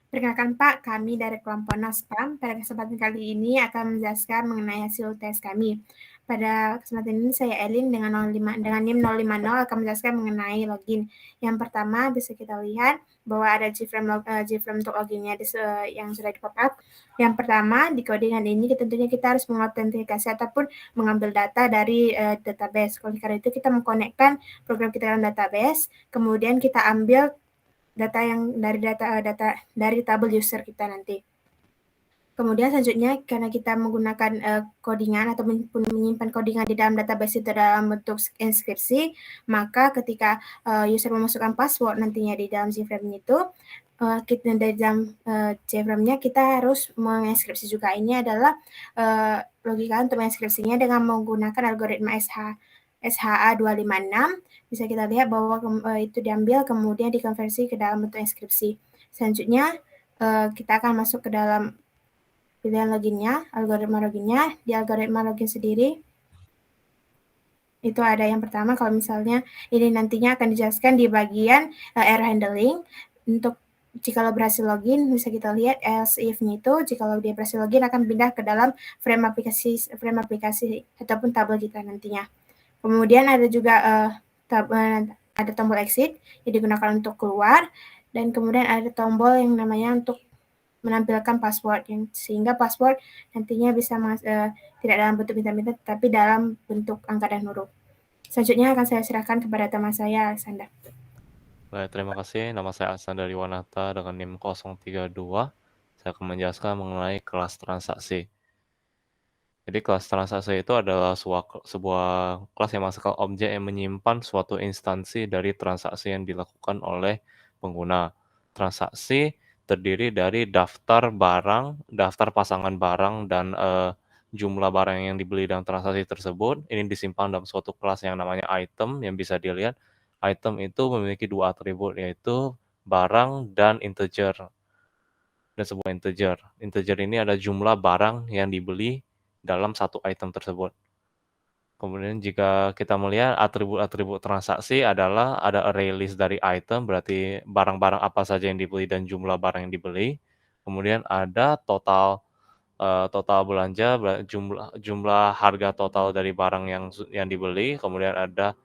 Perkenalkan Pak, kami dari kelompok Nospam. Pada kesempatan kali ini akan menjelaskan mengenai hasil tes kami. Pada kesempatan ini saya Elin dengan NIM 050 akan menjelaskan mengenai login. Yang pertama bisa kita lihat bahwa ada Gframe untuk loginnya yang sudah di pop up. Yang pertama di codingan ini tentunya kita harus mengautentikasi ataupun mengambil data dari database. Oleh karena itu kita mengkonekkan program kita dalam database, kemudian kita ambil data yang dari tabel user kita nanti. Kemudian selanjutnya karena kita menggunakan codingan atau menyimpan codingan di dalam database itu dalam bentuk inskripsi, maka ketika user memasukkan password nantinya di dalam Gframe itu, kita dari dalam Gframe-nya kita harus menginskripsi juga. Ini adalah logika untuk menginskripsinya dengan menggunakan algoritma SHA-256. Bisa kita lihat bahwa itu diambil kemudian dikonversi ke dalam bentuk inskripsi. Selanjutnya kita akan masuk ke dalam pilihan loginnya, algoritma loginnya. Di algoritma login sendiri itu ada yang pertama, kalau misalnya ini nantinya akan dijelaskan di bagian error handling. Untuk jika berhasil login, bisa kita lihat else if-nya itu, jika dia berhasil login akan pindah ke dalam frame aplikasi ataupun tabel kita nantinya. Kemudian ada juga ada tombol exit yang digunakan untuk keluar, dan kemudian ada tombol yang namanya untuk menampilkan password, sehingga password nantinya bisa tidak dalam bentuk bintang-bintang, tapi dalam bentuk angka dan huruf. Selanjutnya akan saya serahkan kepada teman saya, Alexander. Baik, terima kasih. Nama saya Alexander Iwanata dengan NIM 032. Saya akan menjelaskan mengenai kelas transaksi. Jadi kelas transaksi itu adalah sebuah kelas yang menghasilkan objek yang menyimpan suatu instansi dari transaksi yang dilakukan oleh pengguna. Transaksi terdiri dari daftar barang, daftar pasangan barang, dan jumlah barang yang dibeli dalam transaksi tersebut. Ini disimpan dalam suatu kelas yang namanya item, yang bisa dilihat. Item itu memiliki dua atribut, yaitu barang dan integer. Dan sebuah integer. Integer ini ada jumlah barang yang dibeli dalam satu item tersebut. Kemudian jika kita melihat atribut-atribut transaksi adalah ada array list dari item, berarti barang-barang apa saja yang dibeli dan jumlah barang yang dibeli. Kemudian ada total belanja, jumlah harga total dari barang yang dibeli. Kemudian ada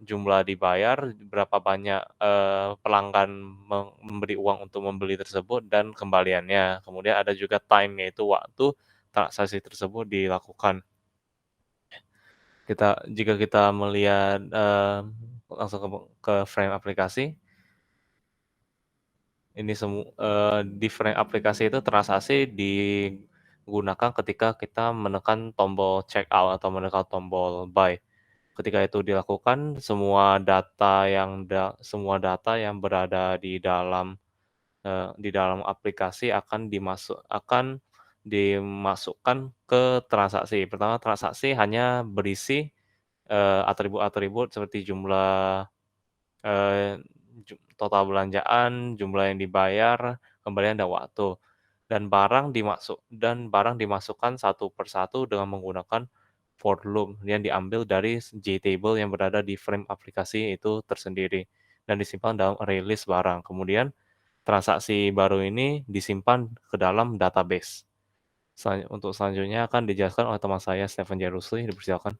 jumlah dibayar, berapa banyak pelanggan memberi uang untuk membeli tersebut, dan kembaliannya. Kemudian ada juga time, yaitu waktu transaksi tersebut dilakukan. Jika kita melihat langsung ke frame aplikasi, ini di frame aplikasi itu transaksi digunakan ketika kita menekan tombol check out atau menekan tombol buy. Ketika itu dilakukan, semua data yang berada di dalam aplikasi akan dimasukkan ke transaksi. Pertama, transaksi hanya berisi atribut-atribut seperti jumlah total belanjaan, jumlah yang dibayar, kembalian, dan waktu. Dan barang dimasukkan satu persatu dengan menggunakan for loop yang diambil dari JTable yang berada di frame aplikasi itu tersendiri dan disimpan dalam array list barang. Kemudian transaksi baru ini disimpan ke dalam database. Untuk selanjutnya akan dijelaskan oleh teman saya Stephen Jerusli. Dipersilakan.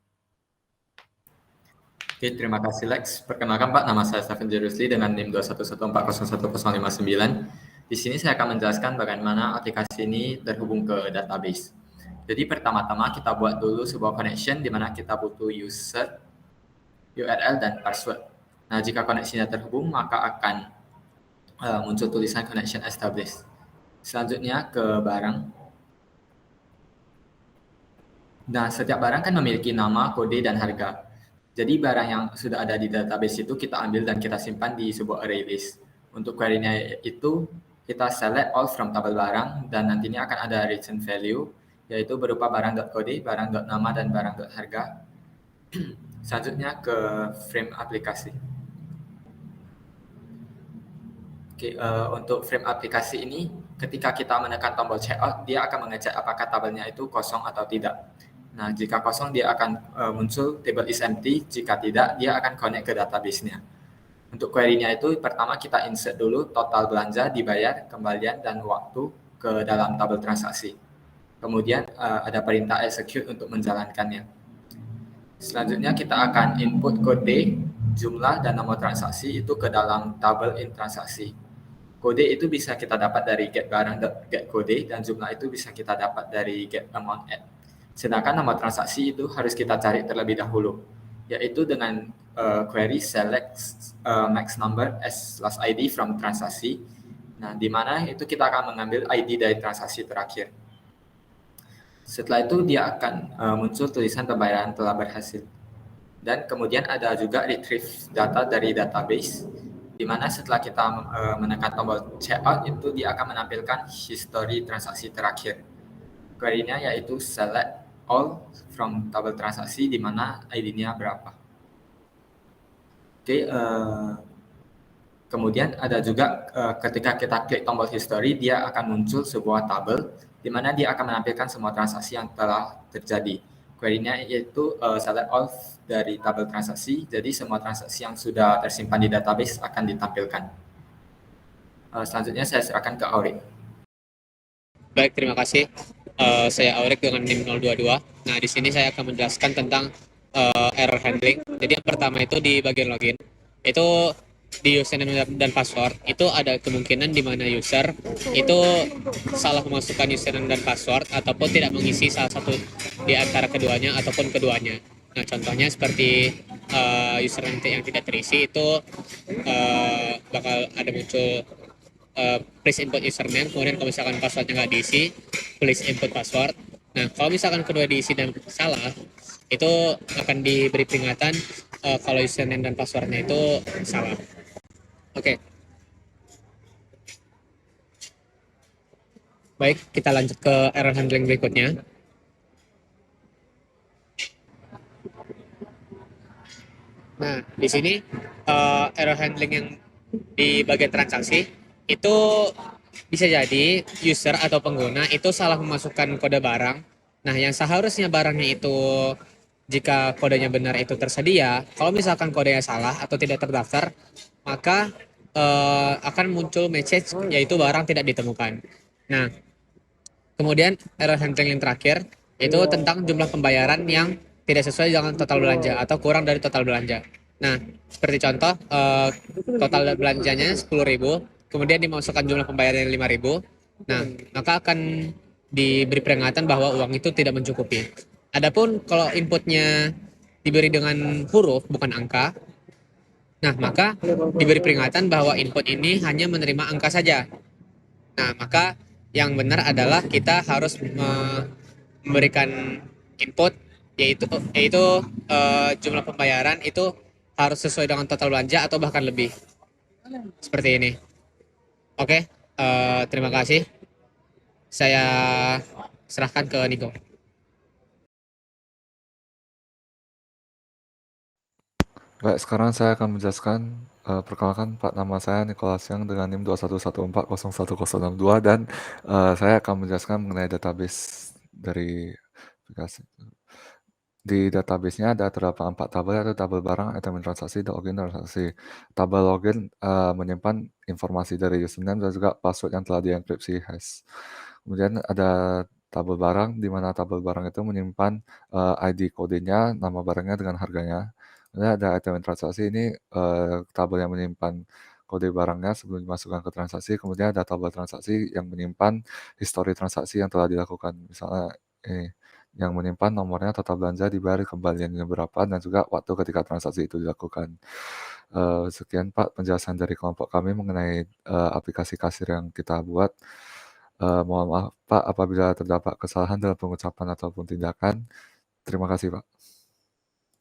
Oke, terima kasih Lex. Perkenalkan Pak, nama saya Stephen Jerusli dengan NIM 211401059. Di sini saya akan menjelaskan bagaimana aplikasi ini terhubung ke database. Jadi pertama-tama kita buat dulu sebuah connection di mana kita butuh user, URL, dan password. Nah, jika koneksinya terhubung, maka akan muncul tulisan connection established. Selanjutnya ke barang. Nah, setiap barang kan memiliki nama, kode, dan harga. Jadi barang yang sudah ada di database itu kita ambil dan kita simpan di sebuah array list. Untuk query-nya itu kita select all from tabel barang dan nantinya akan ada return value, yaitu berupa barang.kode, barang.nama, dan barang.harga. Selanjutnya ke frame aplikasi. Oke, untuk frame aplikasi ini, ketika kita menekan tombol checkout, dia akan mengecek apakah tabelnya itu kosong atau tidak. Nah, jika kosong, dia akan muncul table is empty. Jika tidak, dia akan connect ke database-nya. Untuk query-nya itu pertama kita insert dulu total belanja, dibayar, kembalian, dan waktu ke dalam tabel transaksi. Kemudian ada perintah execute untuk menjalankannya. Selanjutnya kita akan input kode, jumlah, dan nomor transaksi itu ke dalam tabel in transaksi. Kode itu bisa kita dapat dari get barang get kode, dan jumlah itu bisa kita dapat dari get amount add. Sedangkan nomor transaksi itu harus kita cari terlebih dahulu, yaitu dengan query select max number as last ID from transaksi. Nah, di mana itu kita akan mengambil ID dari transaksi terakhir. Setelah itu dia akan muncul tulisan pembayaran telah berhasil. Dan kemudian ada juga retrieve data dari database, di mana setelah kita menekan tombol checkout itu dia akan menampilkan history transaksi terakhir. Query-nya yaitu select all from tabel transaksi di mana ID-nya berapa. Oke, kemudian ada juga ketika kita klik tombol history, dia akan muncul sebuah tabel di mana dia akan menampilkan semua transaksi yang telah terjadi. Query-nya yaitu select all dari tabel transaksi, jadi semua transaksi yang sudah tersimpan di database akan ditampilkan. Selanjutnya saya serahkan ke Aurik. Baik, terima kasih. Saya Aurik dengan NIM 022. Nah, di sini saya akan menjelaskan tentang error handling. Jadi yang pertama itu di bagian login. Itu di username dan password itu ada kemungkinan di mana user itu salah memasukkan username dan password ataupun tidak mengisi salah satu di antara keduanya ataupun keduanya. Nah, contohnya seperti username yang tidak terisi itu bakal ada muncul please input username, kemudian kalau misalkan passwordnya nggak diisi, please input password. Nah, kalau misalkan kedua diisi dan salah, itu akan diberi peringatan kalau username dan passwordnya itu salah. Oke. Baik, kita lanjut ke error handling berikutnya. Nah, di sini error handling yang di bagian transaksi itu bisa jadi user atau pengguna itu salah memasukkan kode barang. Nah, yang seharusnya barangnya itu jika kodenya benar itu tersedia, kalau misalkan kodenya salah atau tidak terdaftar, maka akan muncul message yaitu barang tidak ditemukan. Nah, kemudian error handling yang terakhir itu tentang jumlah pembayaran yang tidak sesuai dengan total belanja atau kurang dari total belanja. Nah, seperti contoh total belanjanya 10.000, kemudian dimasukkan jumlah pembayaran 5.000. Nah, maka akan diberi peringatan bahwa uang itu tidak mencukupi. Adapun kalau inputnya diberi dengan huruf bukan angka, nah maka diberi peringatan bahwa input ini hanya menerima angka saja. Nah, maka yang benar adalah kita harus memberikan input yaitu jumlah pembayaran itu harus sesuai dengan total belanja atau bahkan lebih. Seperti ini. Oke, terima kasih. Saya serahkan ke Niko. Baik, sekarang saya akan menjelaskan. Perkenalkan, Pak, nama saya Nicholas Yang dengan NIM 211401062 dan saya akan menjelaskan mengenai database dari aplikasi. Di database-nya ada terdapat 4 tabel, yaitu tabel barang, item transaksi, dan login transaksi. Tabel login menyimpan informasi dari username dan juga password yang telah dienkripsi hash. Kemudian ada tabel barang, di mana tabel barang itu menyimpan ID kodenya, nama barangnya dengan harganya. Kemudian ada item transaksi, ini tabel yang menyimpan kode barangnya sebelum dimasukkan ke transaksi. Kemudian ada tabel transaksi yang menyimpan histori transaksi yang telah dilakukan. Misalnya yang menyimpan nomornya, total belanja, dibayar, kembaliannya berapa, dan juga waktu ketika transaksi itu dilakukan. Sekian, Pak, penjelasan dari kelompok kami mengenai aplikasi kasir yang kita buat. Mohon maaf, Pak, apabila terdapat kesalahan dalam pengucapan ataupun tindakan. Terima kasih, Pak.